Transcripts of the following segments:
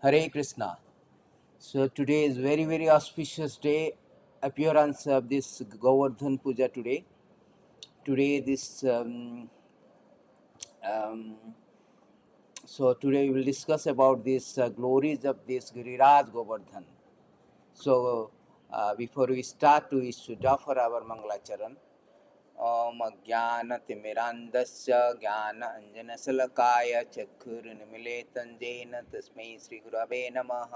Hare Krishna. So today is very auspicious day, appearance of this Govardhan Puja today. Today this um, so today we will discuss about this glories of this Giriraj Govardhan. So before we start, we should offer our Mangalacharan. ॐ अज्ञानतिमिरान्धस्य ज्ञानाञ्जनशलाकाय चक्षुरुन्मीलितं येन तस्मै श्रीगुरवे नमः।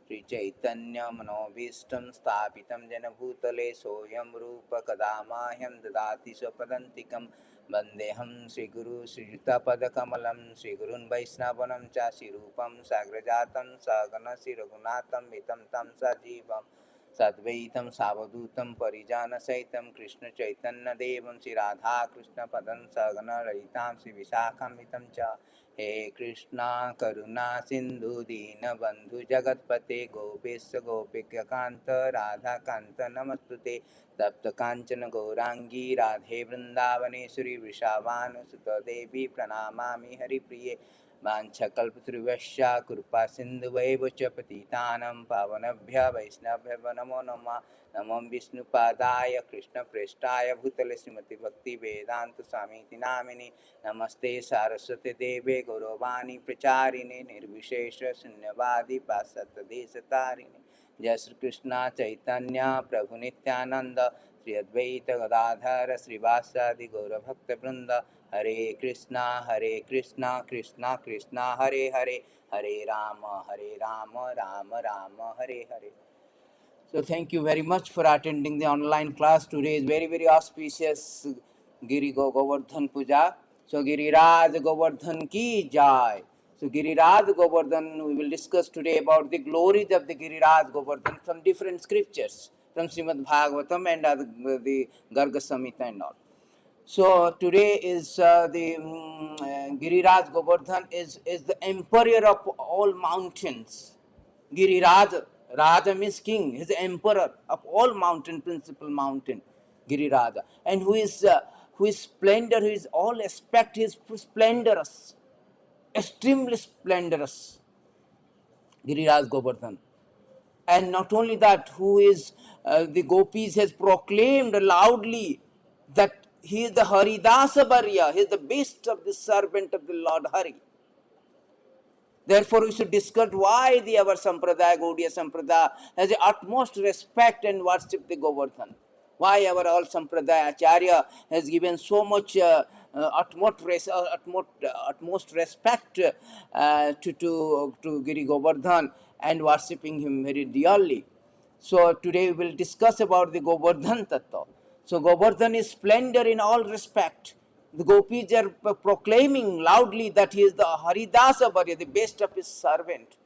श्रीचैतन्यमनोभीष्टं स्थापितं येन भूतले सोऽयं रूपः कदा मह्यं ददाति स्वपदान्तिकं वन्देऽहं श्रीगुरुं श्रीयुतपदकमलं श्रीगुरून् वैष्णवांश्च श्रीरूपं साग्रजातं सहगणस्य रघुनाथं वितं तं सजीवम् सद्वैतं सावधूतं परिजनसहितं कृष्णचैतन्यदेवं श्रीराधाकृष्णपदं सगणललितां श्रीविशाखान्वितं च। हे कृष्णा करुणा सिन्धु दीनबन्धु जगत्पते गोपेश गोपिकान्त राधाकान्त नमस्तुते। तप्त काञ्चन गौराङ्गी राधे वृन्दावनेश्वरी वृषभानुसुते देवी प्रणमामि हरिप्रिये। वाञ्छकल्पतरुभ्यश्च कृपा सिन्धुभैव च पतितानां पावनेभ्यः वैष्णवेभ्यो नमो नमः। नमो विष्णुपादाय कृष्णप्रेष्ठाय भूतले श्रीमति भक्तिवेदान्त स्वामीति नामिने। नमस्ते सारस्वती देवे गौरवाणी प्रचारिणे निर्विशेष शून्यवादी पाश्चात्यदेशतारिणे। जय श्री कृष्ण चैतन्य प्रभु नित्यानंद श्री अद्वैत गदाधर श्रीवासादि गौरभक्तवृंद। हरे कृष्णा कृष्णा कृष्णा हरे हरे, हरे Ram Ram Ram Hare Hare. So thank you very much for attending the online class. Today is very auspicious Giri Govardhan Puja. So Giriraj Govardhan ki jai. So Giriraj Govardhan, we will discuss today about the glories of the Giriraj Govardhan from different scriptures, from Srimad Bhagavatam and the Garga Samhita and all. So today is Giriraj Govardhan is the emperor of all mountains. Giriraj, Raja means king, he is the emperor of all mountain, principal mountain, Giriraja. And who is splendor, who is all aspect, he is splendorous, extremely splendorous, Giriraj Govardhan. And not only that, who is the gopis has proclaimed loudly that he is the Haridasa Barya, he is the best of the servant of the Lord Hari. Therefore, we should discuss why our Sampradaya, Gaudiya Sampradaya, has the utmost respect and worship the Govardhan. Why our all Sampradaya Acharya has given so much utmost respect to Giri Govardhan and worshipping him very dearly. So today we will discuss about the Govardhan Tattva. So Govardhan is splendor in all respect. The gopis are proclaiming loudly that he is the Haridasa Varya, the best of his servant,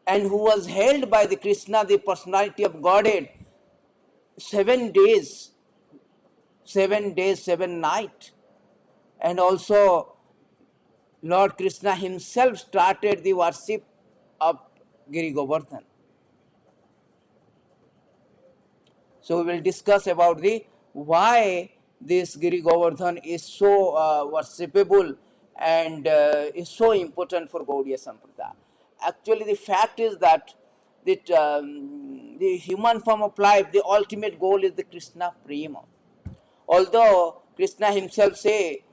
and who was held by the Krishna, the personality of Godhead, 7 days, 7 days, 7 nights. And also Lord Krishna himself started the worship of Giri Govardhan. So we will discuss about the why this Giri Govardhan is so worshipable and is so important for Gaudiya Sampradaya. Actually, the fact is that the human form of life, the ultimate goal is the Krishna Prema. Although Krishna himself say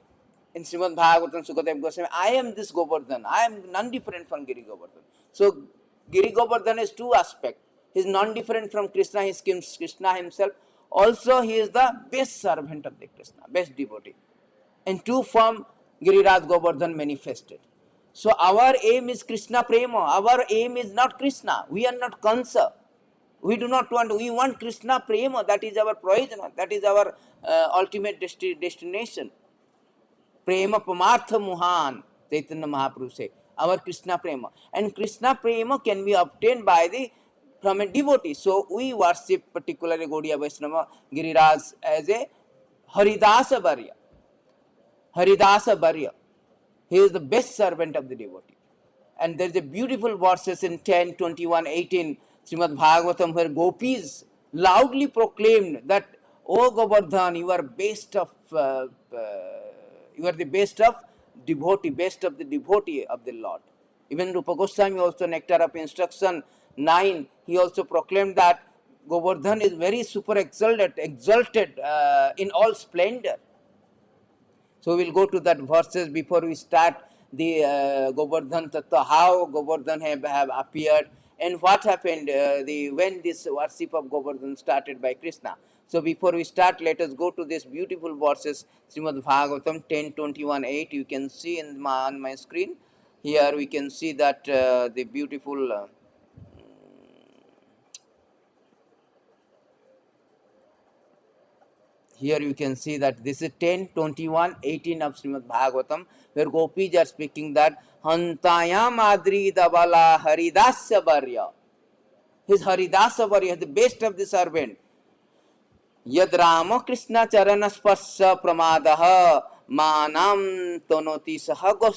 in Srimad Bhagavatam Sukadeva Goswami, I am this Govardhan, I am none different from Giri Govardhan. So Giri Govardhan has two aspects. He is non different from Krishna, he is Krishna himself. Also he is the best servant of the Krishna, best devotee. In two form Giriraj Govardhan manifested. So our aim is Krishna Prema. Our aim is not Krishna. We are not Kansa. We do not want, we want Krishna Prema. That is our prayojana. That is our ultimate destination. Prema Pamartha Muhan, Chaitanya Mahaprabhu say, our Krishna Prema. And Krishna Prema can be obtained by the from a devotee. So we worship particularly Gaudiya Vaishnava Giriraj as a Haridasa Varya. Haridasa Varya. He is the best servant of the devotee. And there is a beautiful verses in 10, 21, 18, Srimad Bhagavatam, where gopis loudly proclaimed that, O Govardhan, you are you are the best of devotee, best of the devotee of the Lord. Even Rupa Goswami also, Nectar of Instruction 9, he also proclaimed that Govardhan is very super exalted in all splendor. So we will go to that verses before we start the Govardhan Tattva, how Govardhan have appeared and what happened when this worship of Govardhan started by Krishna. So before we start, let us go to this beautiful verses, Srimad Bhagavatam 10:21-8. You can see on my screen. Here we can see that the beautiful here you can see that this is 10:21-18 of Srimad Bhagavatam, where gopis are speaking that Hantayam Adri Dabala Haridasya Varya. His Haridasa Varya, the best of the servant. Yad Rama Krishna Charana Spasya Pramadaha Manam Tonoti Sahago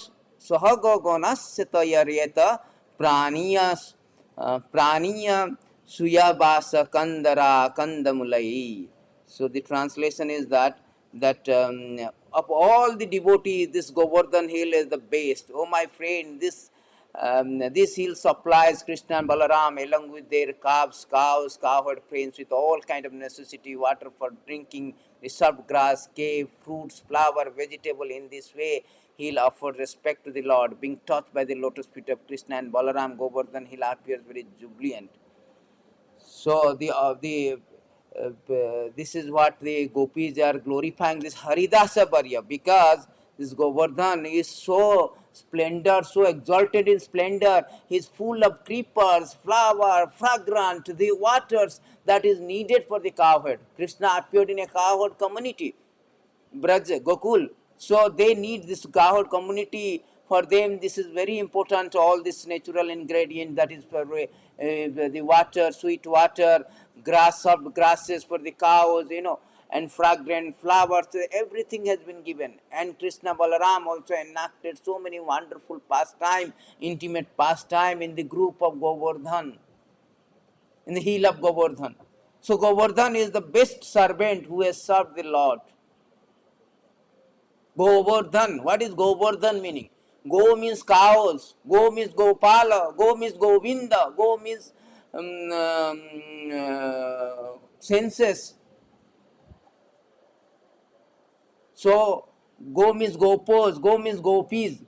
Gonasya Tayaryeta Praniya Praniya Suyabasa Kandara Kandamulai. So the translation is that of all the devotees, this Govardhan hill is the best. Oh my friend, this hill supplies Krishna and Balaram along with their calves, cows, cowherd friends with all kind of necessity, water for drinking, reserved grass, cave, fruits, flower, vegetable. In this way, he'll offer respect to the Lord. Being touched by the lotus feet of Krishna and Balaram, Govardhan hill appears very jubilant. So this is what the gopis are glorifying, this Haridasa Varya, because this Govardhan is so splendor, so exalted in splendor. He is full of creepers, flower, fragrant, the waters that is needed for the cowherd. Krishna appeared in a cowherd community, Braj, Gokul. So they need this cowherd community. For them, this is very important. All this natural ingredient, that is for the water, sweet water, soft grasses for the cows, and fragrant flowers. Everything has been given. And Krishna Balaram also enacted so many wonderful pastime, intimate pastime in the group of Govardhan, in the hill of Govardhan. So Govardhan is the best servant who has served the Lord. Govardhan. What is Govardhan meaning? Go means cows. Go means Gopala. Go means Govinda. Go means senses. So go means gopos. Go means gopis.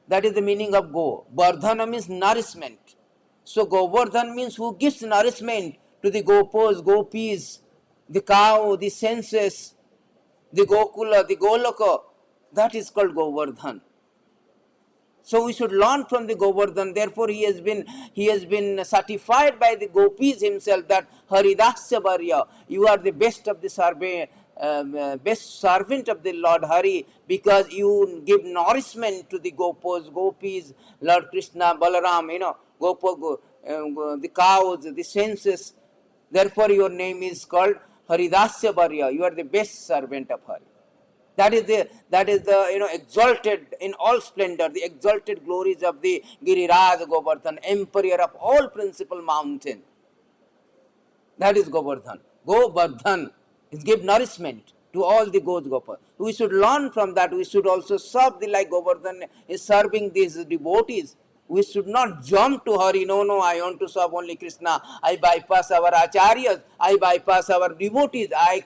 That is the meaning of go. Vardhana means nourishment. So Govardhan means who gives nourishment to the gopos, gopis, the cow, the senses, the Gokula, the Goloka. That is called Govardhan. So we should learn from the Govardhan. Therefore, he has been certified by the gopis himself that Haridasya Varya, you are the best of the best servant of the Lord Hari, because you give nourishment to the gopis, Lord Krishna, Balaram, the cows, the senses. Therefore, your name is called Haridasya Varya. You are the best servant of Hari. That is the exalted in all splendor, the exalted glories of the Giriraj Govardhan, emperor of all principal mountain. That is Govardhan. Govardhan is give nourishment to all the Gopas. We should learn from that. We should also serve the like Govardhan is serving these devotees. We should not jump to Hari. No, I want to serve only Krishna. I bypass our acharyas. I bypass our devotees. I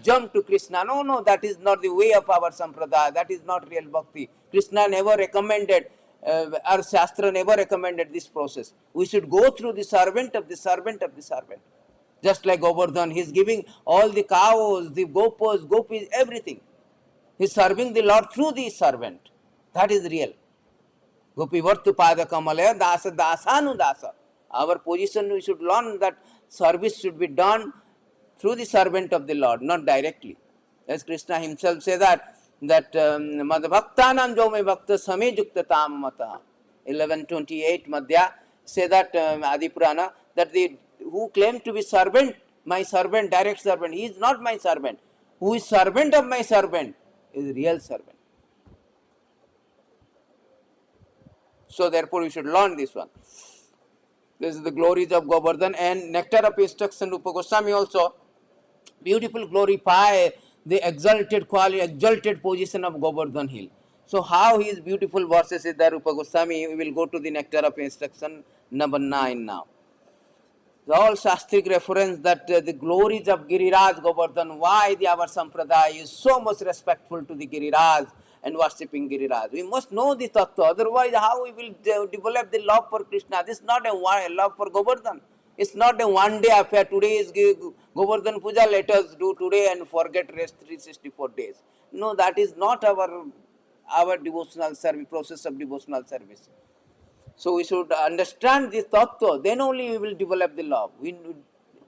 jump to Krishna. No, that is not the way of our sampradaya. That is not real bhakti. Krishna never recommended, our Shastra never recommended this process. We should go through the servant of the servant of the servant. Just like Govardhan, he is giving all the cows, the gopis, everything. He is serving the Lord through the servant. That is real. Gopi Vartu Pada Kamalaya Dasa Dasanu Dasa. Our position, we should learn that service should be done through the servant of the Lord, not directly. As Krishna himself says that Madhbhaktanam Jome Bhakta Same Jukta Tam Mata. 11:28 Madhya say that Adi Purana, that who claims to be servant, my servant, direct servant, he is not my servant. Who is servant of my servant is real servant. So therefore we should learn this one. This is the glories of Govardhan, and Nectar of Instruction Rupa Goswami also beautiful glorify the exalted quality, exalted position of Govardhan hill. So how his beautiful verses is there, Rupa Goswami? We will go to the Nectar of Instruction number 9 now. All Shastric reference that the glories of Giriraj Govardhan, why our Sampradaya is so much respectful to the Giriraj and worshipping Giriraj. We must know the Tattva, otherwise how we will develop the love for Krishna. This is not a love for Govardhan. It's not a one day affair. Today is Govardhan Puja, let us do today and forget rest 364 days. No, that is not our devotional service, process of devotional service. So we should understand this tattva, then only we will develop the love.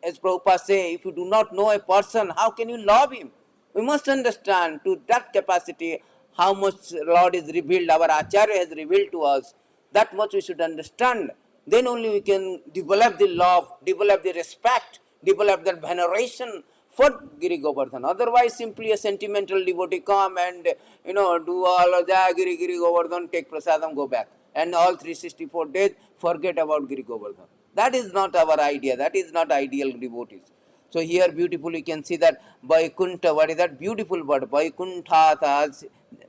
As Prabhupada say, if you do not know a person, how can you love him? We must understand to that capacity how much Lord is revealed, our Acharya has revealed to us. That much we should understand. Then only we can develop the love, develop the respect, develop the veneration for Giri Govardhan. Otherwise, simply a sentimental devotee come and do all of that, Giri Govardhan, take prasadam, go back. And all 364 days, forget about Giri Govardhan. That is not our idea. That is not ideal devotees. So here beautifully you can see that Vaikuntha, what is that beautiful word? Vaikuntha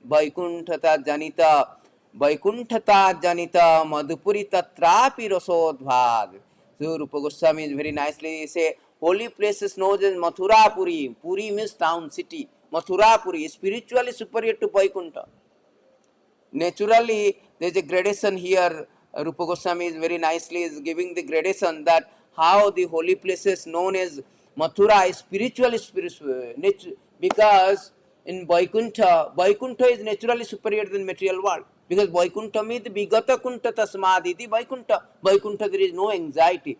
Janita, Vaikuntha Janita, Madhupuri Tatrapi Rasodhvad. So Rupa Goswami is very nicely say, holy places known as Mathura Puri. Puri means town, city. Mathura Puri is spiritually superior to Vaikuntha. Naturally, there is a gradation here. Rupa Goswami is very nicely is giving the gradation that how the holy places known as Mathura is spiritual, because in Vaikuntha is naturally superior than material world. Because Vaikuntha means Vigata Kunta Tasmaditi Vaikuntha. Vaikuntha there is no anxiety.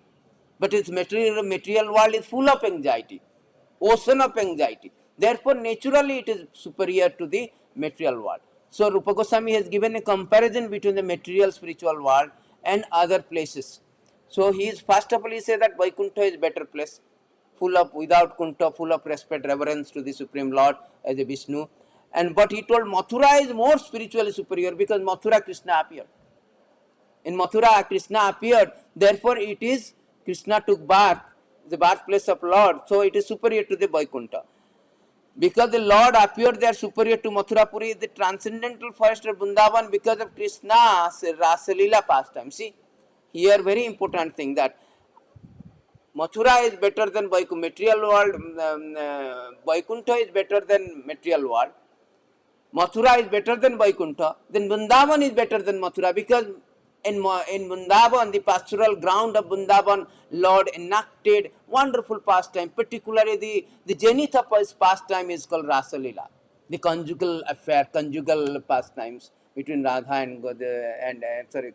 But its material world is full of anxiety. Ocean of anxiety. Therefore, naturally it is superior to the material world. So Rupa Goswami has given a comparison between the material spiritual world and other places. So he is first of all he says that Vaikuntha is better place, full of without kunta, full of respect, reverence to the Supreme Lord as a Vishnu. And but he told Mathura is more spiritually superior because Mathura Krishna appeared. In Mathura Krishna appeared, therefore it is Krishna took birth, the birthplace of Lord, so it is superior to the Vaikuntha. Because the Lord appeared there superior to Mathurapuri, the transcendental forest of Vrindavan, because of Krishna's Rasalila pastime. See, here very important thing that Mathura is better than Vaikuntha, material world, Vaikuntha is better than material world. Mathura is better than Vaikuntha, then Vrindavan is better than Mathura, because in Vrindavan, the pastoral ground of Vrindavan, Lord enacted wonderful pastime. Particularly the zenith of his pastime is called Rasalila, the conjugal affair, conjugal pastimes between Radha and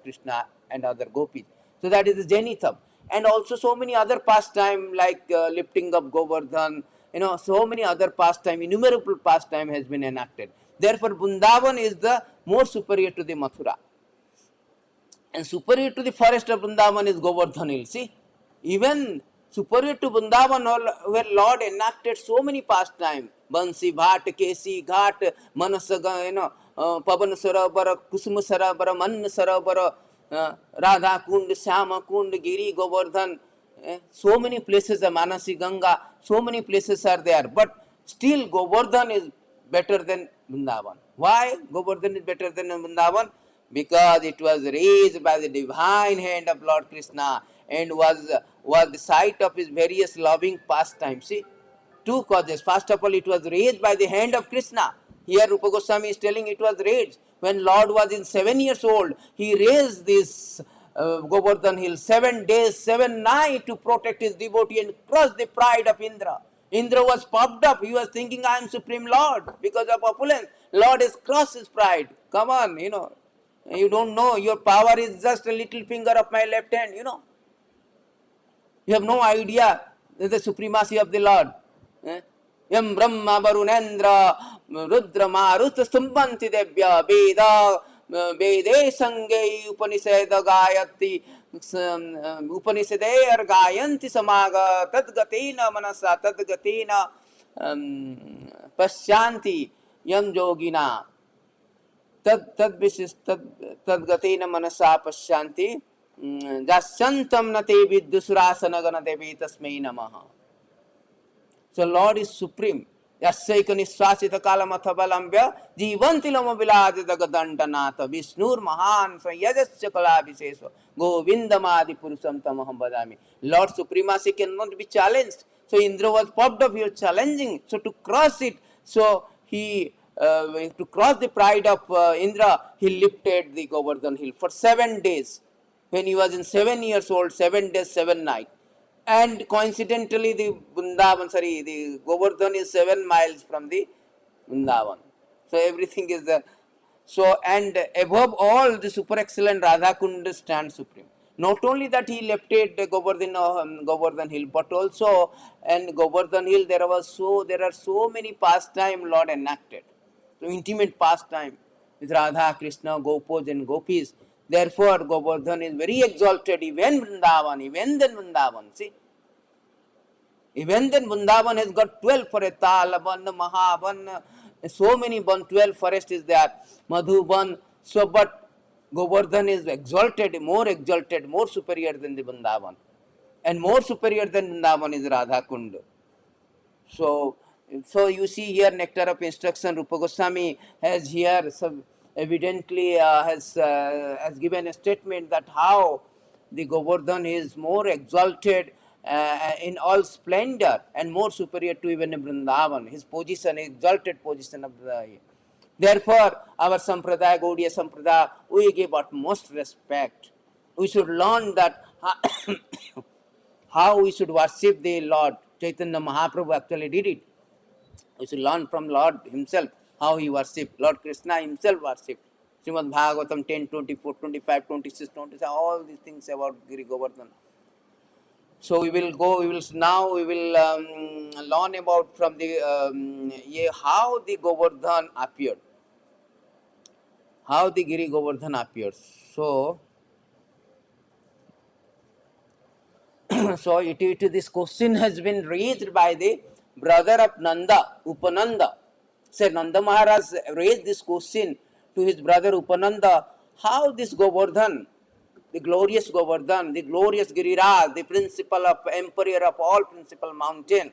Krishna and other gopis. So that is the zenith of. And also so many other pastime like lifting of Govardhan, so many other pastime, innumerable pastime has been enacted. Therefore, Vrindavan is the more superior to the Mathura. And superior to the forest of Vrindavan is Govardhan Hill. See, even superior to Vrindavan, where Lord enacted so many pastimes, Bansi Bhat, Kesi Ghat, Manasaga, Pavan Sarovar, Kusum Sarovar, Man Sarovar, Radha Kund, Syama Kund, Giri, Govardhan, so many places, Manasi Ganga, so many places are there. But still Govardhan is better than Vrindavan. Why Govardhan is better than Vrindavan? Because it was raised by the divine hand of Lord Krishna and was the site of his various loving pastimes. See, two causes. First of all, it was raised by the hand of Krishna. Here Rupa Goswami is telling it was raised. When Lord was in 7 years old, he raised this Govardhan Hill 7 days, 7 nights to protect his devotee and crush the pride of Indra. Indra was puffed up. He was thinking, I am Supreme Lord because of opulence. Lord has crushed his pride. Come on, you don't know. Your power is just a little finger of my left hand, You have no idea the supremacy of the Lord. Yam Brahma Varunendra Rudra Marut Stumbanti Devya Veda Vede Sange Upanishada Gayati Upanishadayer Gayanti Samaga Tadgatina Manasa Tadgatina Pashyanti Yam Yogina तद्गतेन मनसा पश्यन्ति जास्यन्तं न ते विद्युसुरासनगण देवी तस्मै नमः. So Lord is supreme. यस्यैक निश्वासित कालमथ बलम्ब्य जीवन्ति लोम विलासित गदण्डनाथ विष्णुर्महान् संयजस्य कला विशेष गोविंदमादि पुरुषम तमहम वदामि. Lord supremacy cannot be challenged. So Indra was puffed up, he was challenging. So to cross it, so he to cross the pride of Indra, he lifted the Govardhan hill for 7 days. When he was in 7 years old, 7 days, 7 nights. And coincidentally, the Govardhan is 7 miles from the Vrindavan. So everything is there. So, and above all, the super excellent Radha Kund stands supreme. Not only that he lifted the Govardhan hill, but also in Govardhan hill there are so many pastime Lord enacted. So intimate pastime with Radha, Krishna, Gopos and Gopis. Therefore, Govardhan is very exalted, even Vrindavan, even then Vrindavan. See, even then Vrindavan has got 12 forests, Talavan, Mahavan, so many 12 forest is there, Madhuban. So, but Govardhan is exalted, more superior than the Vrindavan. And more superior than Vrindavan is Radha Kund. So, you see here nectar of instruction. Rupa Goswami has here evidently has given a statement that how the Govardhan is more exalted in all splendor and more superior to even Vrindavan. His position, exalted position of the. Therefore, our Sampradaya, Gaudiya Sampradaya, we give utmost respect. We should learn that how we should worship the Lord. Chaitanya Mahaprabhu actually did it. We should learn from Lord himself how he worshipped. Lord Krishna himself worshipped. Srimad Bhagavatam 10, 24, 25, 26, 27, all these things about Giri Govardhan. So we will learn about from the how the Govardhan appeared. How the Giri Govardhan appears. So, this question has been raised by the brother of Nanda, Upananda. So Nanda Maharaj raised this question to his brother Upananda, how this Govardhan, the glorious Govardhan, the glorious Giriraj, the principal of emperor of all principal mountain,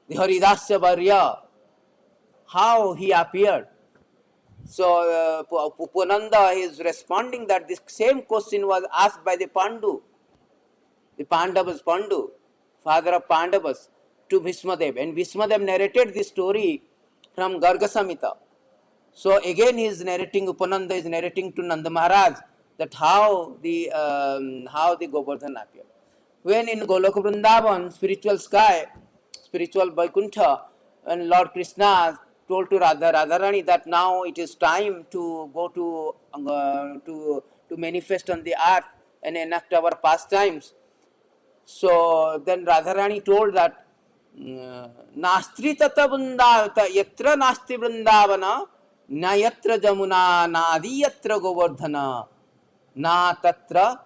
the Haridasya Varya, how he appeared. So Upananda is responding that this same question was asked by the Pandu, the Pandavas, Pandu, father of Pandavas, to Bhishmadev. And Bhishmadev narrated this story from Garga Samhita. So again he is narrating, Upananda is narrating to Nanda Maharaj that how the Govardhan appeared. When in Goloka Vrindavan, spiritual sky, spiritual Vaikuntha, and Lord Krishna told to Radharani that now it is time to go to manifest on the earth and enact our pastimes. So then Radharani told that Nastri tata Vrindavata yatra nasti Vrindavana na yatra Jamuna na adi yatra Govardhana na tatra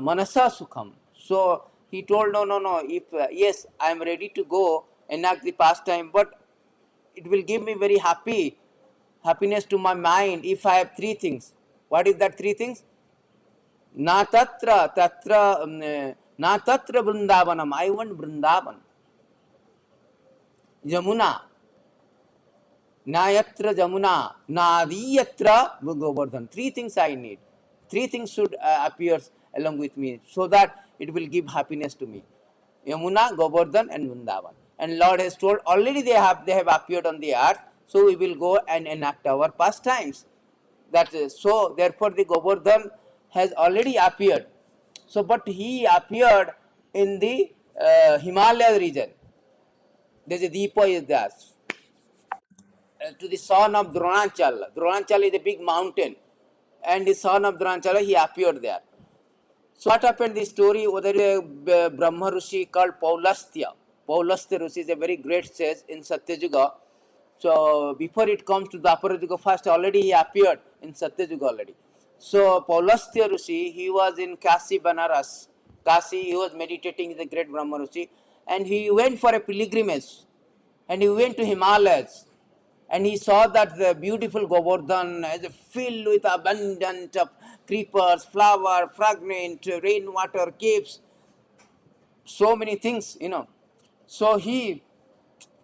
manasa sukham. So he told no, if yes, I am ready to go enact the pastime, but it will give me very happiness to my mind if I have three things. What is that three things? Na tatra Vrindavanam. I want Vrindavan. Jamuna. Na yatra Jamuna. Na adiyatra Govardhan. Three things I need. Three things should appear along with me so that it will give happiness to me. Yamuna, Govardhan and Vrindavan. And Lord has told already they have appeared on the earth. So we will go and enact our pastimes. That is, so therefore the Govardhan has already appeared. So, but he appeared in the Himalaya region. There is a Deepa is there. To the son of Dronachala. Dronachala is a big mountain. And the son of Dronachala, he appeared there. So what happened, the story, there is a Brahma Rishi called Paulastya. Paulastya Rishi is a very great sage in Satyajuga. So before it comes to the Aparajuga, first already he appeared in Satyajuga already. So Paulastya Rishi, he was in Kashi, Banaras. Kashi, he was meditating in the great Brahma Rishi. And he went for a pilgrimage. And he went to Himalayas. And he saw that the beautiful Govardhan is filled with abundant of creepers, flower, fragrant, rainwater, caves, so many things, So he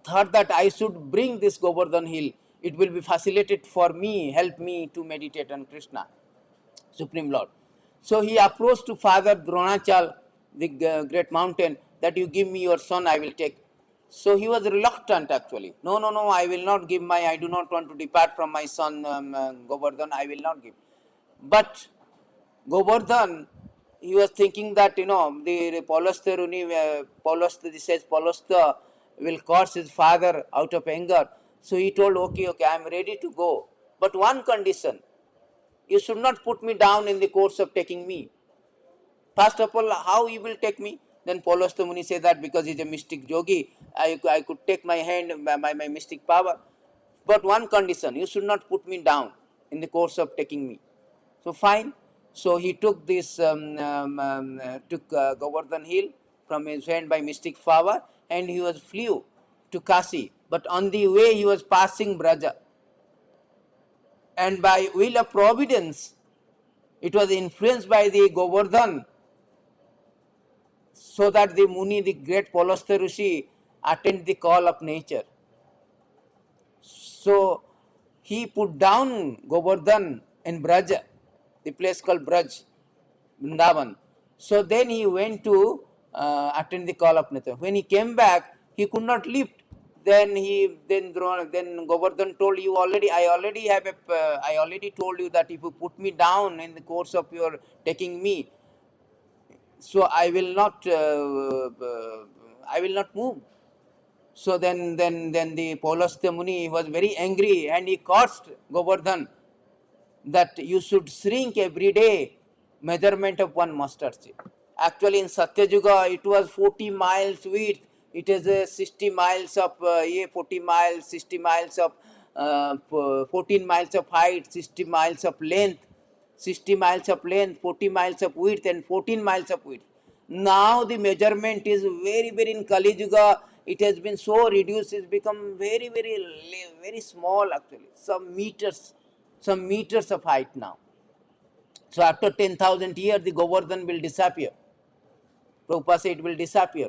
thought that I should bring this Govardhan hill. It will be facilitated for me, help me to meditate on Krishna, Supreme Lord. So he approached to Father Dronachal, the great mountain, that you give me your son, I will take. So he was reluctant actually. No, no, no, I will not give I do not want to depart from my son Govardhan, I will not give. But Govardhan, he was thinking that, the Polastha Runi, Polastha, this says Polastha will curse his father out of anger. So he told, okay, I am ready to go. But one condition, you should not put me down in the course of taking me. First of all, how he will take me? Then Polastha Muni said that because he is a mystic yogi, I could take my hand by my mystic power. But one condition, you should not put me down in the course of taking me. So fine. So he took Govardhan hill from his hand by mystic power, and he was flew to Kasi. But on the way he was passing Braja, and by will of providence, it was influenced by the Govardhan, so that the Muni, the great Polastha Rishi, attend the call of nature. So he put down Govardhan in Braja, the place called Braj, Vrindavan. So then he went to attend the call of nature. When he came back, he could not lift. Then Govardhan told, I already told you that if you put me down in the course of your taking me, so I will not move. So then the Polastha Muni was very angry, and he cursed Govardhan that you should shrink every day measurement of one mustard seed. Actually, in Satyayuga, it was 40 miles width. It is 60 miles of 40 miles, 60 miles of 14 miles of height, 60 miles of length, 60 miles of length, 40 miles of width, and 14 miles of width. Now the measurement is very, very in Kali Yuga. It has been so reduced. It's become very, very small actually. Some meters of height now. So after 10,000 years, the Govardhan will disappear. Prabhupada said it will disappear.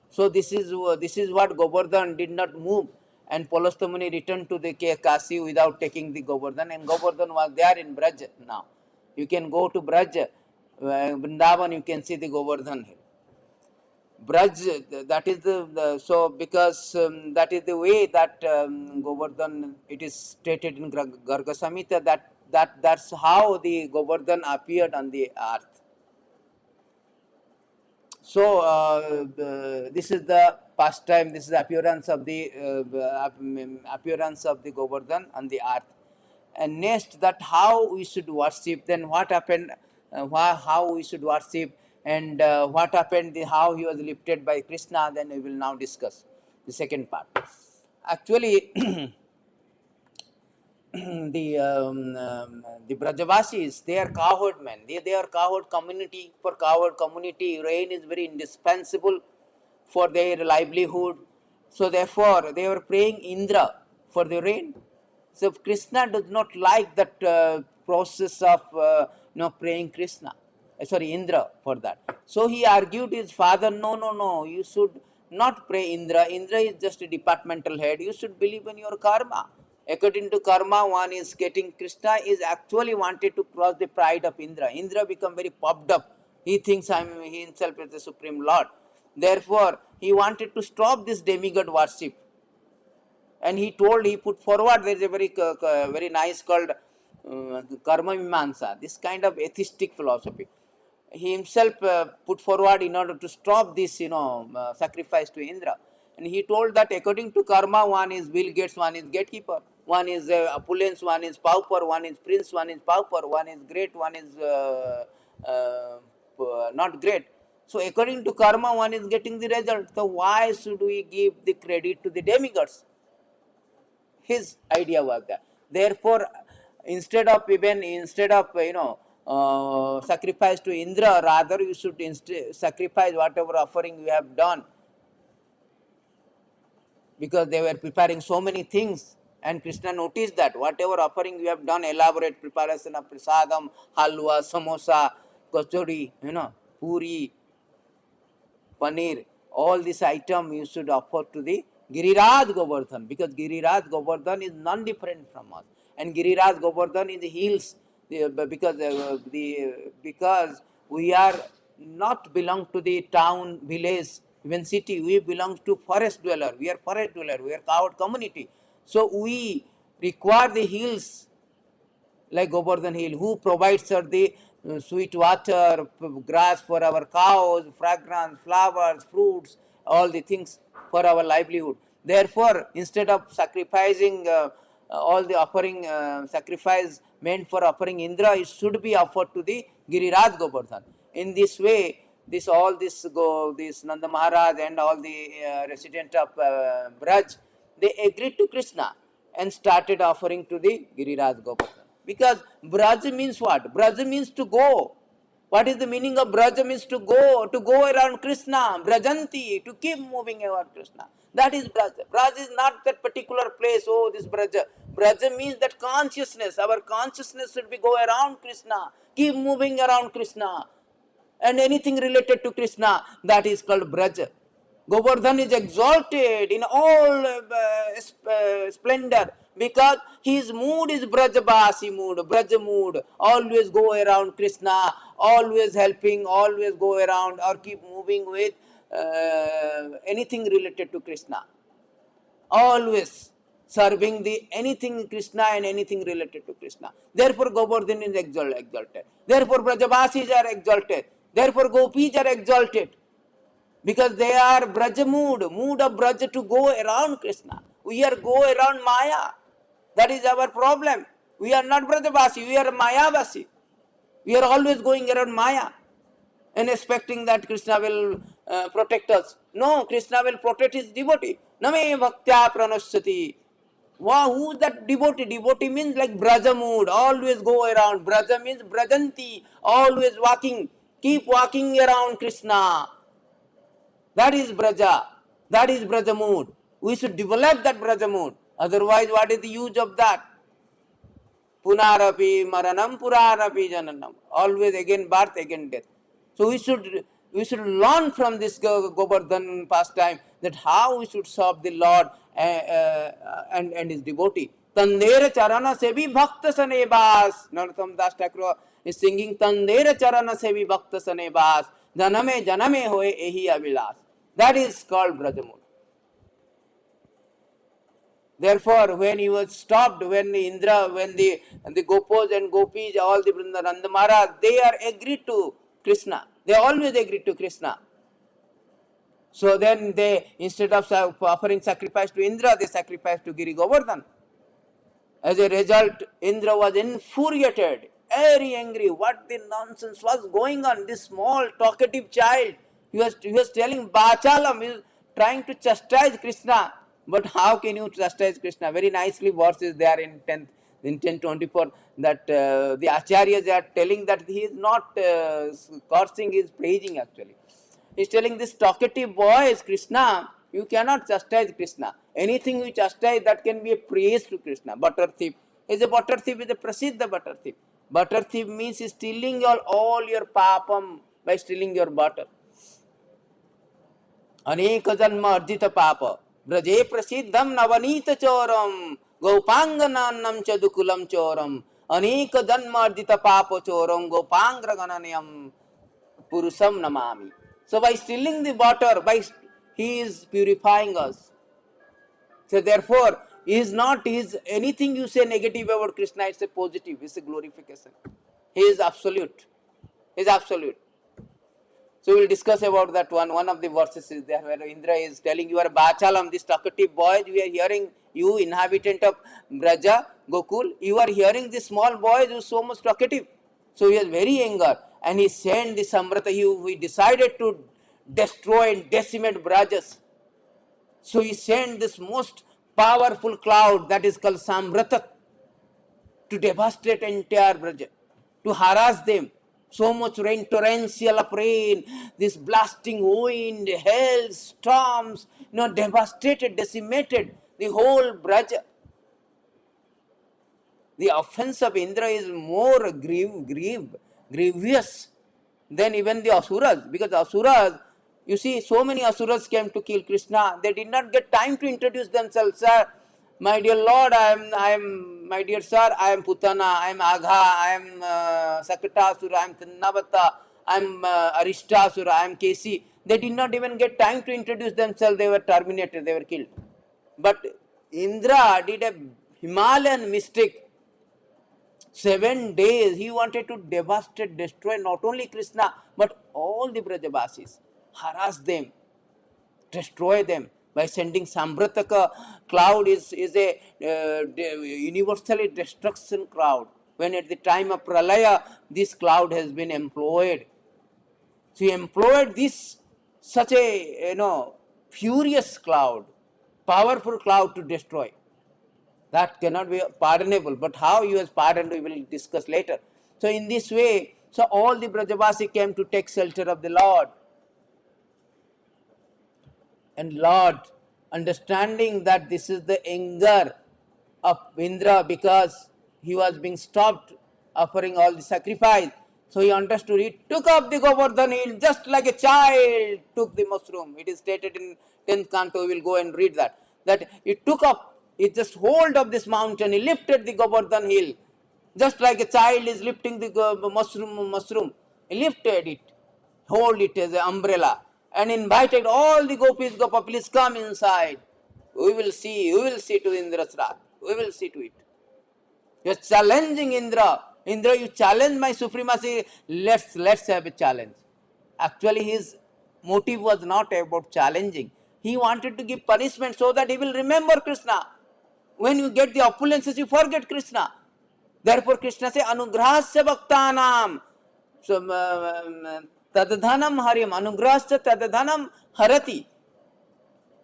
So this is what Govardhan did not move, and Polastha Muni returned to the Kasi without taking the Govardhan, and Govardhan was there in Braj now. You can go to Braj, Vrindavan, you can see the Govardhan hill. Braj, that is so because that is the way that Govardhan, it is stated in Garga Samhita that's how the Govardhan appeared on the earth. So this is the pastime. This is the appearance of the Govardhan on the earth. And next, that how we should worship. Then what happened? How we should worship, and what happened? How he was lifted by Krishna. Then we will now discuss the second part. Actually, the Brajavasis, they are cowherd men. They are cowherd community. For cowherd community, rain is very indispensable for their livelihood. So therefore, they were praying Indra for the rain. So Krishna does not like that process of praying Krishna. Indra for that. So he argued his father, no, you should not pray Indra. Indra is just a departmental head. You should believe in your karma. According to karma, one is getting, Krishna is actually wanted to cross the pride of Indra. Indra become very puffed up. He thinks he himself is the Supreme Lord. Therefore, he wanted to stop this demigod worship. And he put forward, there is a very nice called Karma Mimamsa, this kind of atheistic philosophy. He himself put forward in order to stop this, sacrifice to Indra. And he told that according to karma, one is Bill Gates, one is gatekeeper, one is opulence, one is pauper, one is prince, one is pauper, one is great, one is not great. So according to karma, one is getting the result. So why should we give the credit to the demigods? His idea was that. Therefore, instead of sacrifice to Indra, rather you should sacrifice whatever offering you have done, because they were preparing so many things, and Krishna noticed that whatever offering you have done, elaborate preparation of prasadam, halwa, samosa, kachori, puri, paneer, all this item you should offer to the Giriraj Govardhan, because Giriraj Govardhan is non-different from us, and Giriraj Govardhan is the hills, because we are not belong to the town, village, even city. We belong to forest dweller. We are forest dweller. We are coward community. So we require the hills like Govardhan Hill, who provides us the sweet water, grass for our cows, fragrance, flowers, fruits, all the things for our livelihood. Therefore, instead of sacrificing all the offering, sacrifice meant for offering Indra, it should be offered to the Giriraj Govardhan. In this way, this Nanda Maharaj and all the resident of Braj, they agreed to Krishna and started offering to the Giriraj Govardhan. Because Braj means what? Braj means to go. What is the meaning of Braj means to go around Krishna, Brajanti, to keep moving around Krishna. That is Braj. Braj is not that particular place, oh, this Braja. Braja means that consciousness, our consciousness should be go around Krishna, keep moving around Krishna. And anything related to Krishna, that is called Braja. Govardhan is exalted in all splendor because his mood is Brajabasi mood, Braja mood. Always go around Krishna, always helping, always go around or keep moving with anything related to Krishna. Always serving the anything Krishna and anything related to Krishna. Therefore Govardhan is exalted. Therefore Brajabasis are exalted. Therefore Gopis are exalted. Because they are Braja mood of Braja to go around Krishna. We are go around Maya. That is our problem. We are not Brajavasi, we are Mayavasi. We are always going around Maya and expecting that Krishna will protect us. No, Krishna will protect his devotee. Name bhaktya pranasyati. Wow, who is that devotee? Devotee means like Braja mood, always go around. Braja means Brajanti, always walking. Keep walking around Krishna. That is Braja. That is Braja mood. We should develop that Braja mood. Otherwise, what is the use of that? Punarapi maranam purarapi jananam. Always again birth, again death. So we should learn from this Govardhan pastime that how we should serve the Lord and his devotee. Tandera charana sevi bhakta sane bas. Narottam Das Thakur is singing Tandera charana sevi bhakta sane bas. Janame janame hoye ehi avilas. That is called Brajamur. Therefore, when he was stopped, when Indra, when the Gopos and Gopis, all the Nanda Maharaj, they are agreed to Krishna. They always agreed to Krishna. So then they, instead of offering sacrifice to Indra, they sacrificed to Giri Govardhan. As a result, Indra was infuriated, very angry. What the nonsense was going on? This small talkative child, he was telling Bachalam, he was trying to chastise Krishna. But how can you chastise Krishna? Very nicely verses there in 1024 that the acharyas are telling that he is not cursing, he is praising actually. He is telling this talkative boy is Krishna, you cannot chastise Krishna. Anything you chastise, that can be a praise to Krishna. Butter thief. Is a butter thief, is a prasiddha butter thief. Butter thief means stealing all your papam by stealing your butter. अनेक जन्म अर्जित पाप ब्रजे प्रसिद्धम नवनीत चोरम गोपांगनान्नम च दुकुलम चोरम अनेक जन्म अर्जित पाप चोरम गोपांग्रगणनयम पुरुषम Namami. So by stealing the water, he is purifying us. So therefore, is anything you say negative about Krishna, it's a positive, it's a glorification. He is absolute. He is absolute. So we will discuss about that one. One of the verses is there where Indra is telling you are Bachalam, this talkative boys, we are hearing you, inhabitant of Braja, Gokul, you are hearing this small boy who is so much talkative. So he is very angry and he sent the Samrata, he decided to destroy and decimate Brajas. So he sent this most powerful cloud that is called Samrata to devastate entire Braja, to harass them. So much rain, torrential of rain, this blasting wind, hail, storms, devastated, decimated the whole Braja. The offense of Indra is more grievous than even the Asuras, because Asuras, You see, so many asuras came to kill Krishna. They did not get time to introduce themselves. Sir, my dear Lord, my dear sir, I am Putana, I am Agha, I am Sakatasura, I am Tannavata, I am Arishtasura, I am Kesi. They did not even get time to introduce themselves. They were terminated, they were killed. But Indra did a Himalayan mistake. 7 days he wanted to devastate, destroy not only Krishna but all the Brajavasis, harass them, destroy them by sending Sambrataka cloud is a universally destruction cloud. When at the time of Pralaya this cloud has been employed. So he employed this such a furious cloud, powerful cloud to destroy. That cannot be pardonable. But how he was pardoned, we will discuss later. So in this way, so all the Brajavasi came to take shelter of the Lord. And Lord, understanding that this is the anger of Indra because he was being stopped offering all the sacrifice, so he understood. He took up the Govardhan hill just like a child took the mushroom. It is stated in 10th canto. We will go and read that. That he took up, he just hold of this mountain. He lifted the Govardhan hill, just like a child is lifting the mushroom. He lifted it, hold it as an umbrella, and invited all the gopis, Gopa, please come inside. We will see to Indra's wrath. We will see to it. You are challenging Indra. Indra, you challenge my supremacy. Let's have a challenge. Actually, his motive was not about challenging. He wanted to give punishment so that he will remember Krishna. When you get the opulences, you forget Krishna. Therefore, Krishna says, Anugrahasya bhaktanam. So, tadadhanam haryam. Anugrahasya tadadhanam harati.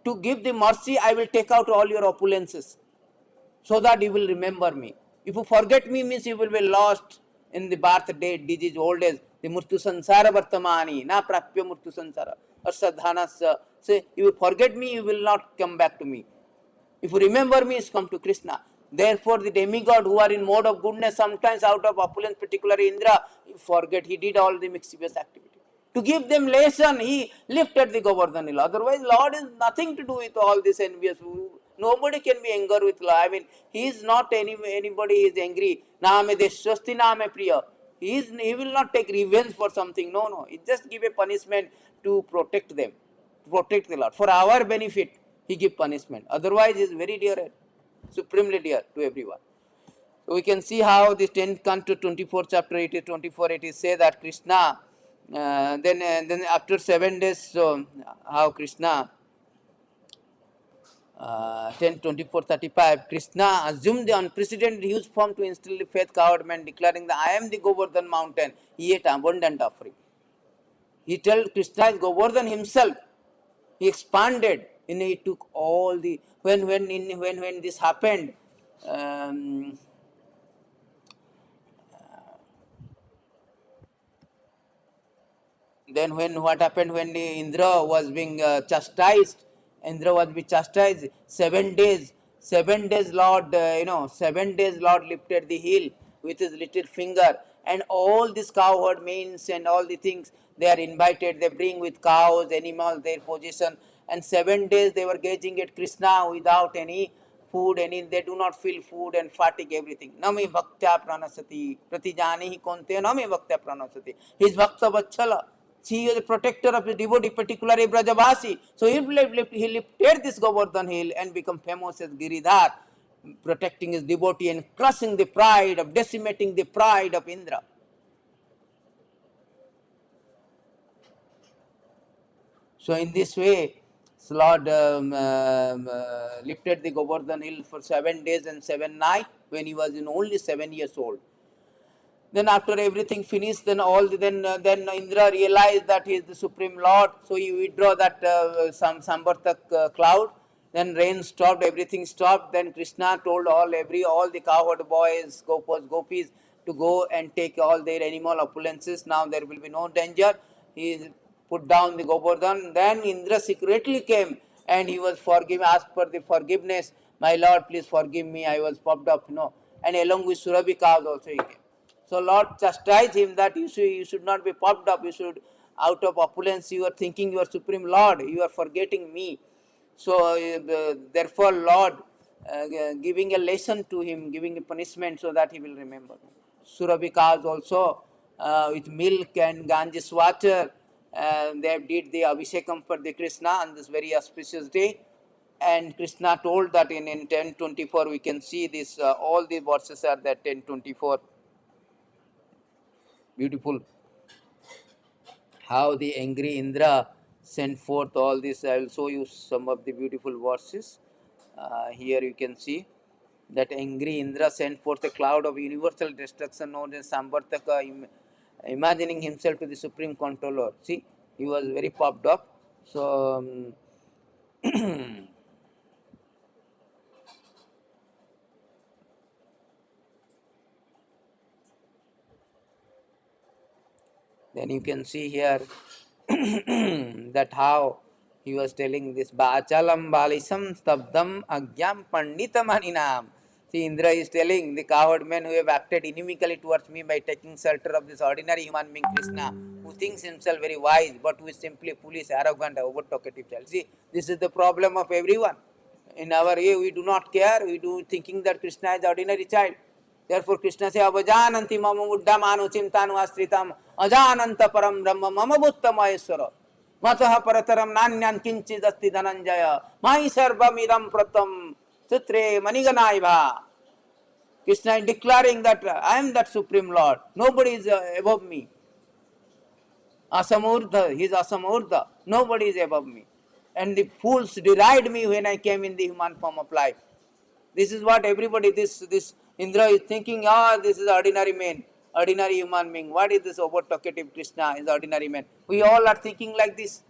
To give the mercy, I will take out all your opulences, so that you will remember me. If you forget me, means you will be lost in the birth, death, disease, old age, the murtu sansara vartamani, na prapya murtu sansara, asadhanasya. Say, you will forget me, you will not come back to me. If you remember me, it's come to Krishna. Therefore, the demigod who are in mode of goodness, sometimes out of opulence, particularly Indra, you forget, he did all the mischievous activity. To give them lesson, he lifted the Govardhan hill. Otherwise, Lord is nothing to do with all this envious. Nobody can be angry with Lord. I mean, he is not anybody is angry. Naame deshwasti naame priya. He will not take revenge for something. No. He just give a punishment to protect them, to protect the Lord. For our benefit, he give punishment. Otherwise, he is very dear, supremely dear to everyone. So we can see how this 10th canto 24th chapter, it is 24, it is say that Krishna, then after 7 days, so how Krishna, 10, 24, 35, Krishna assumed the unprecedented huge form to instill the faith cowed man, declaring that I am the Govardhan mountain. He ate abundant offering. He told Krishna is Govardhan himself. He expanded, and he took all the when this happened. Then what happened when the Indra was being chastised? Indra was being chastised 7 days. 7 days, Lord, 7 days, Lord lifted the hill with his little finger, and all this cowherd means and all the things they are invited. They bring with cows, animals, their possession, and 7 days they were gazing at Krishna without any food, they do not feel food and fatigue everything. Nami bhaktya pranasati pratijani konte nami bhaktya pranasati. His bhakta vachala. He is the protector of the devotee, particularly Brajavasi. So he lifted this Govardhan hill and become famous as Giridhar, protecting his devotee and crushing the pride of, decimating the pride of Indra. So in this way, Lord lifted the Govardhan hill for 7 days and 7 nights when he was only 7 years old. Then after everything finished, then then Indra realized that he is the supreme Lord. So he withdrew that Sambartak cloud. Then rain stopped, everything stopped. Then Krishna told all the cowherd boys, gopis to go and take all their animal opulences. Now there will be no danger. He put down the Govardhan. Then Indra secretly came and he was forgiven, asked for the forgiveness. My Lord, please forgive me. I was popped up, And along with Surabhi cows also he came. So Lord chastised him that you should not be puffed up, you should out of opulence you are thinking you are Supreme Lord, you are forgetting me. So therefore Lord giving a lesson to him, giving a punishment so that he will remember. Surabhikas also with milk and Ganges water, they did the Abhishekam for the Krishna on this very auspicious day. And Krishna told that in 10:24 we can see this, all the verses are there, 10:24. Beautiful. How the angry Indra sent forth all this. I will show you some of the beautiful verses. Here you can see that angry Indra sent forth a cloud of universal destruction known as Samvartaka, imagining himself to the supreme controller. See, he was very puffed up. So, then you can see here that how he was telling this Bachalam Balisam Stabdam Agyam Panditamaninam. See, Indra is telling the coward men who have acted inimically towards me by taking shelter of this ordinary human being Krishna, who thinks himself very wise, but who is simply foolish, arrogant, over talkative child. See, this is the problem of everyone. In our way, we do not care, we do thinking that Krishna is ordinary child. Therefore, Krishna says, Avajananti mama buddhamanu chintanu astritam ajananta param brahma mama bhutta maheswara mataha parataram nanyan kinchid asti dhananjaya mai sarvam idam pratam sutre maniganaiva. Krishna is declaring that I am that Supreme Lord. Nobody is above me. Asamurdha, he is Asamurdha. Nobody is above me. And the fools derided me when I came in the human form of life. This is what everybody, this Indra is thinking, this is ordinary man, ordinary human being. What is this over talkative Krishna is ordinary man? We all are thinking like this.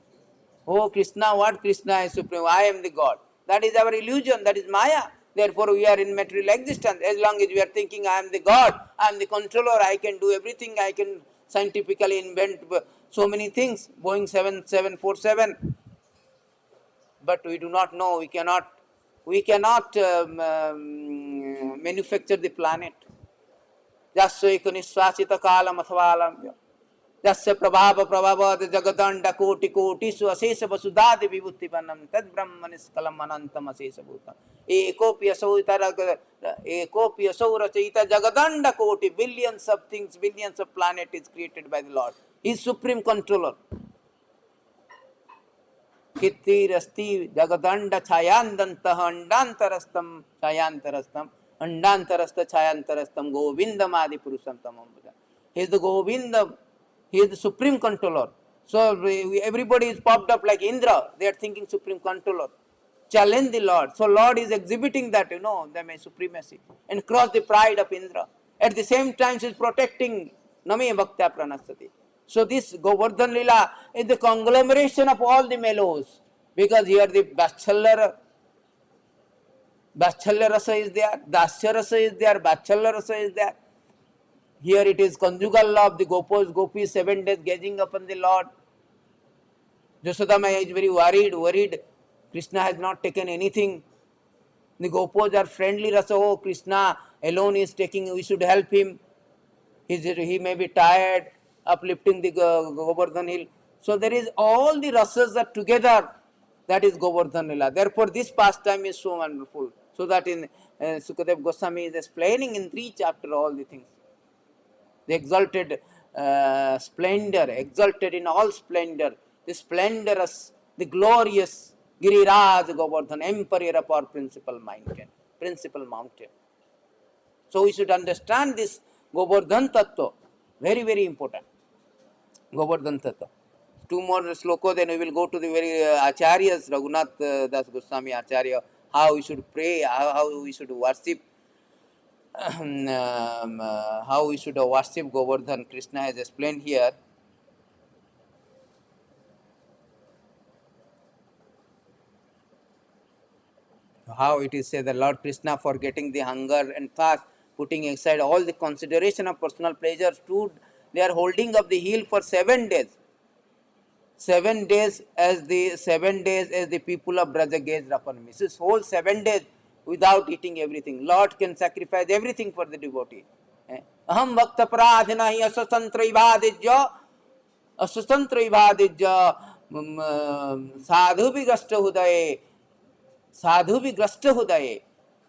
Oh Krishna, what Krishna is supreme? I am the God. That is our illusion, that is Maya. Therefore we are in material existence. As long as we are thinking I am the God, I am the controller, I can do everything, I can scientifically invent so many things, Boeing 747. But we do not know, we cannot manufacture the planet. Jasya ekaniswasita kalam athvalamya. Jasya prabhava prabhavad jagadanda koti kotisu asesa vasudhati vibhuti vanam tad brahmaniskalam anantam asesa bhutam. Ekopi asau rachayita jagadanda koti. Billions of things, billions of planet is created by the Lord. He is supreme controller. Kittirasti jagadanda chayandantah andantarastam chayantarastam andantarasta chayantarastam govindam adi purusham tamam. He is the Govinda, he is the supreme controller. So everybody is popped up like Indra, they are thinking supreme controller. Challenge the Lord. So Lord is exhibiting that, the supremacy and cross the pride of Indra. At the same time he is protecting Name Bhaktya Pranasati. So this Govardhan Lila is the conglomeration of all the mellows, because here the Bachelor Rasa is there, Dasya Rasa is there, Bachelor Rasa is there. Here it is conjugal love, the Gopis 7 days gazing upon the Lord. Yasodama is very worried. Krishna has not taken anything. The Gopis are friendly Rasa. Oh, Krishna alone is taking, we should help him. He may be tired uplifting the Govardhan hill. So there is all the rasas are together. That is Govardhan Lila. Therefore this pastime is so wonderful. So that in Sukadev Goswami is explaining in 3 chapters all the things. The exalted splendor, exalted in all splendor, the splendorous, the glorious Giriraj Govardhan, emperor of our principal mountain. So we should understand this Govardhan Tattva, very, very important. Govardhan Tattva. 2 more slokas, then we will go to the very Acharyas, Raghunath Das Goswami Acharya, how we should pray, how we should worship, how we should worship Govardhan. Krishna has explained here. How it is said, the Lord Krishna, forgetting the hunger and thirst, putting aside all the consideration of personal pleasure, stood there holding up the hill for 7 days. 7 days as the people of Braja gazed upon me. This whole 7 days without eating everything. Lord can sacrifice everything for the devotee. Aham bhakta pradhina hi asatantra ibadijya अस्वतंत्र विभादिज साधु विग्रस्त हृदय, साधु विग्रस्त हृदय,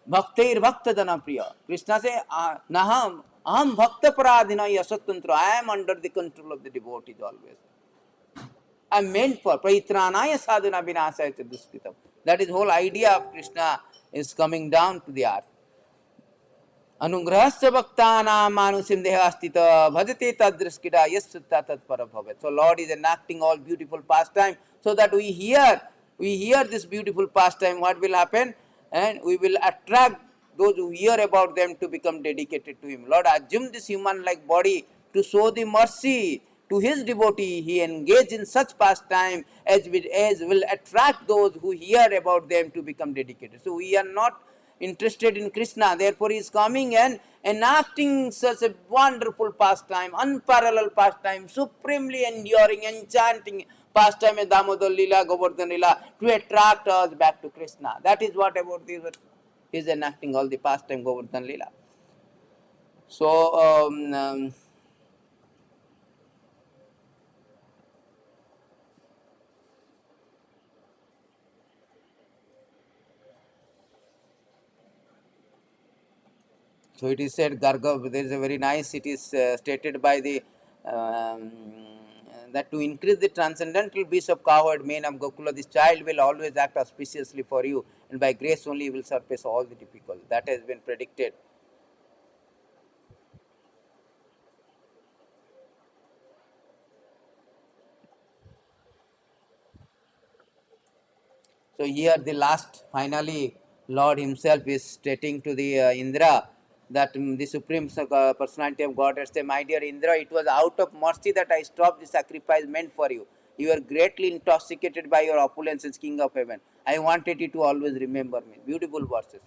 भक्तिर भक्त जन प्रिय. Krishna say, Naham, Aham Bhakta Paradhina Yasattantra. I am under the control of the devotees always. I am meant for Paritranaya Sadhana Vinasaya Duskritam. That is whole idea of Krishna is coming down to the earth. Anugrahasya bhaktanam manusim dehastita bhajate tadriskida yasutta tatpara bhavet. So Lord is enacting all beautiful pastime so that we hear this beautiful pastime, what will happen? And we will attract those who hear about them to become dedicated to Him. Lord, assume this human-like body to show the mercy to His devotee. He engaged in such pastime as will attract those who hear about them to become dedicated. So we are not interested in Krishna, therefore He is coming and enacting such a wonderful pastime, unparalleled pastime, supremely enduring, enchanting pastime in Damodar Lila, Govardhan Lila, to attract us back to Krishna. That is what about this is enacting all the pastime Govardhan Lila. So so it is said, Gargav, there is a very nice, it is stated by the that to increase the transcendental bliss of cowherd men of Gokula, this child will always act auspiciously for you, and by grace only will surpass all the difficulties. That has been predicted. So here the last, finally, Lord Himself is stating to the Indra that the Supreme Personality of God says, my dear Indra, it was out of mercy that I stopped the sacrifice meant for you. You are greatly intoxicated by your opulence as King of Heaven. I wanted you to always remember me. Beautiful verses.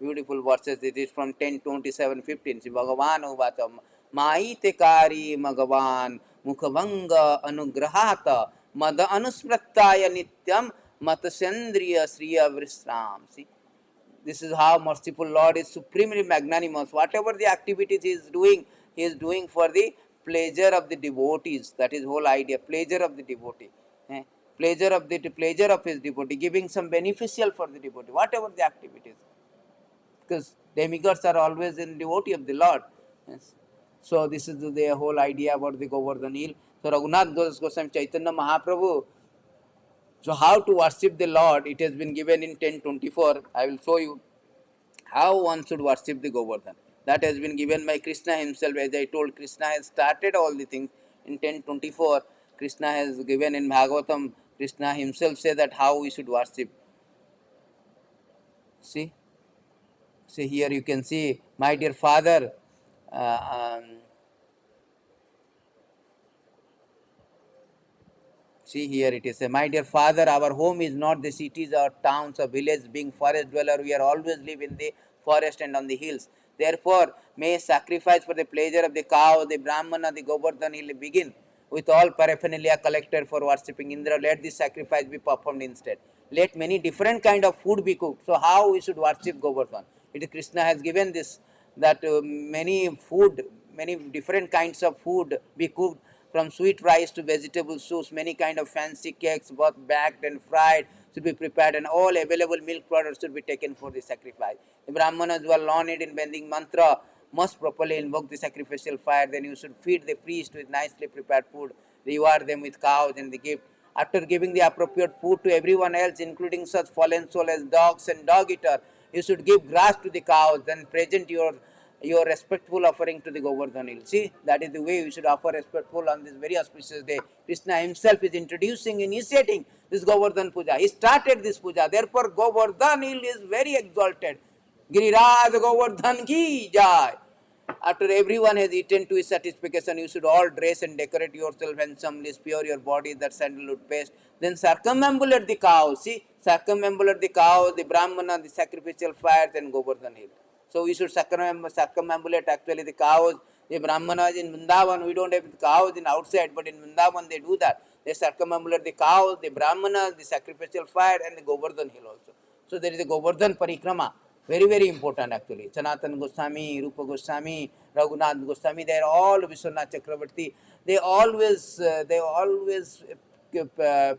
Beautiful verses. It is from 10:27-15. Shri Bhagavan Uvata Maite Kari Magavan Mukhavanga Anugrahata Mada Anusmrattaya Nityam Matasendriya Sriya Vrisram. See, this is how merciful Lord is supremely magnanimous. Whatever the activities He is doing for the pleasure of the devotees. That is whole idea. Pleasure of the devotee. Pleasure of His devotee, giving some beneficial for the devotee. Whatever the activities, because demigods are always in devotee of the Lord. Yes. So this is the whole idea about the Govardhan Hill. So Raghunath Goswami Chaitanya Mahaprabhu. So how to worship the Lord? It has been given in 10:24. I will show you how one should worship the Govardhan. That has been given by Krishna Himself. As I told, Krishna has started all the things in 10:24. Krishna has given in Bhagavatam. Krishna Himself said that how we should worship. See. See here you can see, my dear father, see here it is, my dear father, our home is not the cities or towns or villages. Being forest dweller, we are always live in the forest and on the hills. Therefore, may sacrifice for the pleasure of the cow, the Brahmana, the Govardhan hill begin. With all paraphernalia collected for worshipping Indra, let this sacrifice be performed instead. Let many different kind of food be cooked. So how we should worship Govardhan? It is Krishna has given this, that many different kinds of food be cooked, from sweet rice to vegetable soups. Many kind of fancy cakes, both baked and fried, should be prepared, and all available milk products should be taken for the sacrifice. The Brahmanas who are learned in bending mantra must properly invoke the sacrificial fire. Then you should feed the priest with nicely prepared food, reward them with cows and the gift. After giving the appropriate food to everyone else, including such fallen souls as dogs and dog eater, you should give grass to the cows, then present your respectful offering to the Govardhan hill. See, that is the way we should offer respectful on this very auspicious day. Krishna Himself is initiating this Govardhan Puja. He started this puja. Therefore, Govardhan hill is very exalted. Giriraj Govardhan ki jai. After everyone has eaten to his satisfaction, you should all dress and decorate yourself handsomely, spear your body that sandalwood paste. Then circumambulate the cow. See, circumambulate the cow, the Brahmana, the sacrificial fires, and Govardhan hill. So we should circumambulate actually the cows. The Brahmanas in Vrindavan, we don't have cows in outside, but in Vrindavan they do that. They circumambulate the cows, the Brahmanas, the sacrificial fire, and the Govardhan hill also. So there is a Govardhan Parikrama. Very, very important actually. Sanatana Goswami, Rupa Goswami, Raghunath Goswami, they are all Vishwanath Chakravarti. They always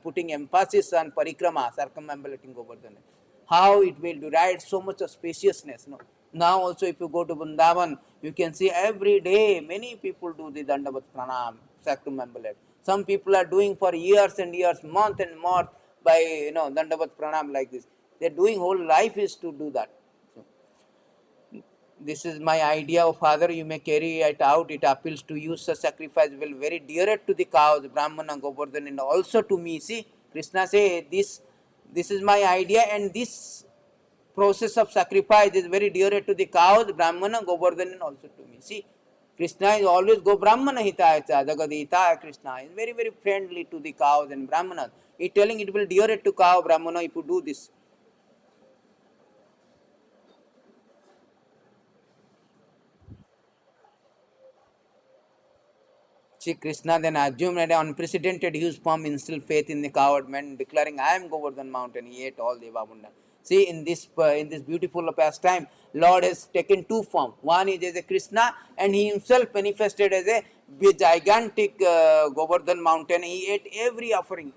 putting emphasis on parikrama, circumambulating Govardhana. How it will derive so much of spaciousness. No? Now also if you go to Vrindavan, you can see every day many people do the Dandavat Pranam, circumambulate. Some people are doing for years and years, month and month by Dandavat Pranam like this. They're doing whole life is to do that. So, this is my idea of father, you may carry it out, it appeals to you, such sacrifice will very dearer to the cows, Brahmana, Govardhan, and also to me. See, Krishna say this is my idea, and this process of sacrifice is very dearer to the cows, Brahmana, Govardhan, and also to me. See, Krishna is always go Brahmana hitaya cha, Jagaditaya. Krishna is very, very friendly to the cows and Brahmanas. He is telling it will dearer to cow, Brahmana if you do this. See, Krishna then assumed an unprecedented huge form instilled faith in the coward man, declaring, I am Govardhan mountain. He ate all the abundant. See, in this beautiful pastime, Lord has taken two forms. One is as a Krishna, and he himself manifested as a gigantic Govardhan mountain. He ate every offering,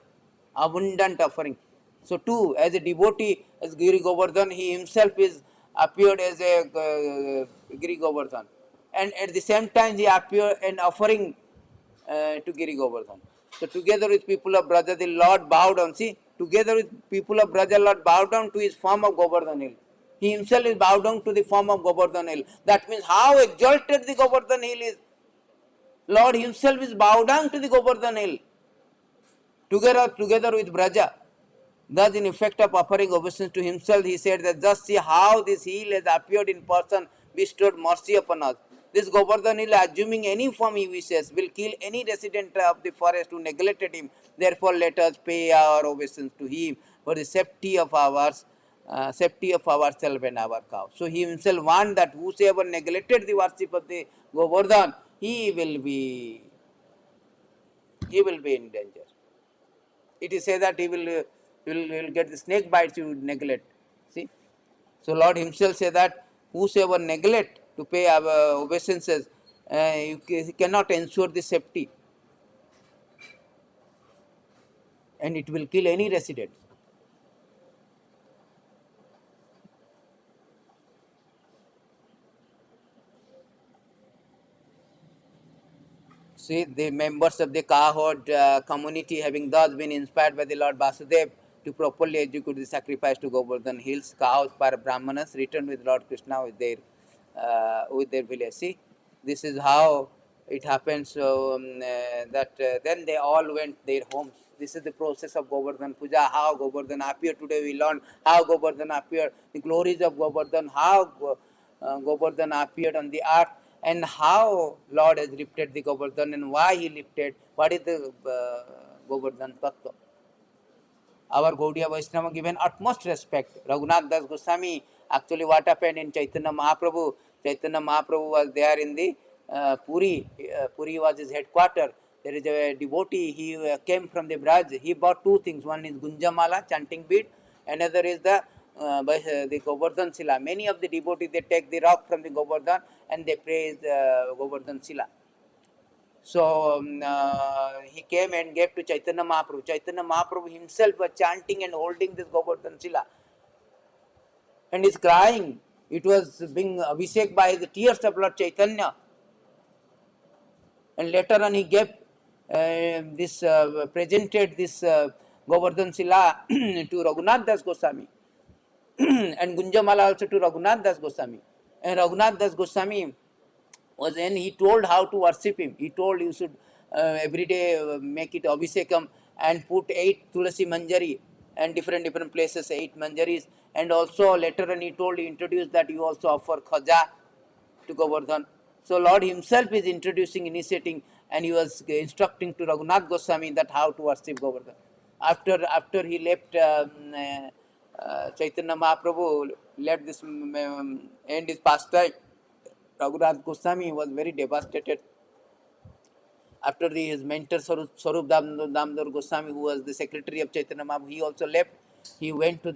abundant offering. So, two, as a devotee, as Giri Govardhan, he himself is appeared as a Giri Govardhan. And at the same time, he appeared an offering to Giri Govardhan. So together with people of Braja, the Lord bowed down. See, together with people of Braja, Lord bowed down to his form of Govardhan hill. He himself is bowed down to the form of Govardhan hill. That means how exalted the Govardhan hill is. Lord himself is bowed down to the Govardhan hill. Together with Braja. Thus, in effect of offering obeisance to himself, he said that just see how this hill has appeared in person, bestowed mercy upon us. This Govardhan hill, assuming any form he wishes, will kill any resident of the forest who neglected him. Therefore, let us pay our obeisance to him for the safety of ourselves and our cow. So he himself warned that whosoever neglected the worship of the Govardhan, he will be in danger. It is said that he will get the snake bites you neglect. See, so Lord himself said that whosoever neglect to pay our obeisances, he cannot ensure the safety, and it will kill any resident. See, the members of the cohort community, having thus been inspired by the Lord Vasudev to properly execute the sacrifice to Govardhan hills, cows per Brahmanas returned with Lord Krishna with their village. See, this is how it happens. So that then they all went their homes. This is the process of Govardhan Puja. How Govardhan appeared today. We learned how Govardhan appeared. The glories of Govardhan. How Govardhan appeared on the earth, and how Lord has lifted the Govardhan and why he lifted, what is the Govardhan Tattva. Our Gaudiya Vaishnava given utmost respect. Raghunath Das Goswami, actually what happened in Chaitanya Mahaprabhu, Chaitanya Mahaprabhu was there in the Puri. Puri was his headquarters. There is a devotee, he came from the Braj. He bought two things. One is Gunjamala, chanting bead. Another is the Govardhan Sila. Many of the devotees, they take the rock from the Govardhan and they praise Govardhan Sila. So he came and gave to Chaitanya Mahaprabhu. Chaitanya Mahaprabhu himself was chanting and holding this Govardhan Sila. And is crying. It was being abhishek by the tears of Lord Chaitanya. And later on he gave presented this Govardhan Sila to Raghunath Das Goswami. And Gunjamala also to Raghunath Das Goswami. And Raghunath Das Goswami was then he told how to worship him. He told you should every day make it abhishekam and put 8 tulasi manjari and different places 8 manjaris. And also later on he introduced that you also offer khaja to Govardhan. So Lord himself is initiating, and he was instructing to Raghunath Goswami that how to worship Govardhan. After he left Chaitanya Mahaprabhu left this end his pastime, Raghunath Goswami was very devastated. After his mentor Swarup Damodar Goswami, who was the secretary of Chaitanya Mahaprabhu, he also left. He went to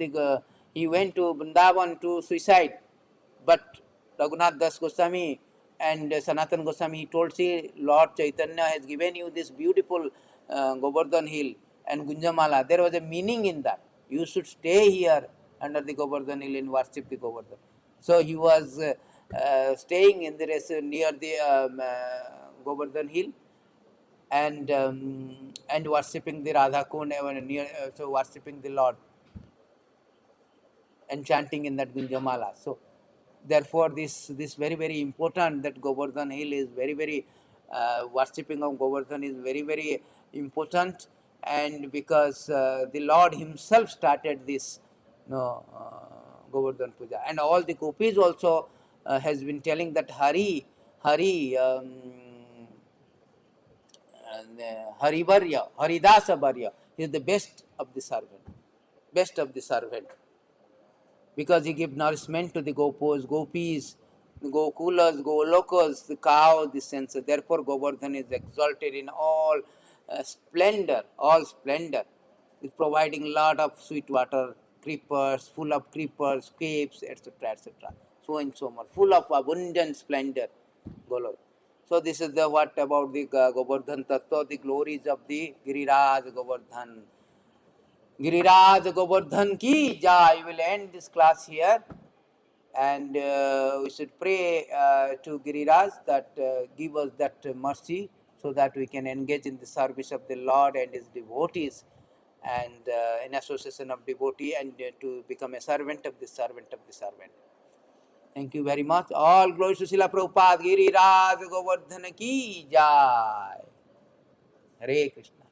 Vrindavan to suicide. But Raghunath Das Goswami and Sanatan Goswami, he told, see, Lord Chaitanya has given you this beautiful Govardhan hill and Gunjamala. There was a meaning in that. You should stay here under the Govardhan hill and worship the Govardhan. So he was staying in the near the Govardhan hill and worshipping the Radha Kund, near, so worshipping the Lord and chanting in that Gunjamala. So therefore this very important, that Govardhan hill is very worshipping of Govardhan is very important, and because the Lord himself started this, Govardhan puja, and all the gopis also has been telling that Hari Harivarya, Haridasa Varya is the best of the servant, because he gives nourishment to the gopis, the Gokulas, Golokas, the cow, the censer. Therefore, Govardhan is exalted in all splendor, Is providing lot of sweet water, creepers, full of creepers, caves, etc., etc. So and so much, full of abundant splendor, Golok. So this is the what about the Govardhan Tattva, the glories of the Giriraj Govardhan. Giriraj Govardhan ki jai. We will end this class here, and we should pray to Giriraj that give us that mercy, so that we can engage in the service of the Lord and His devotees, and in association of devotee, and to become a servant of the servant of the servant. Thank you very much. All glories to Srila Prabhupada. Giriraj Govardhan ki jai. Hare Krishna.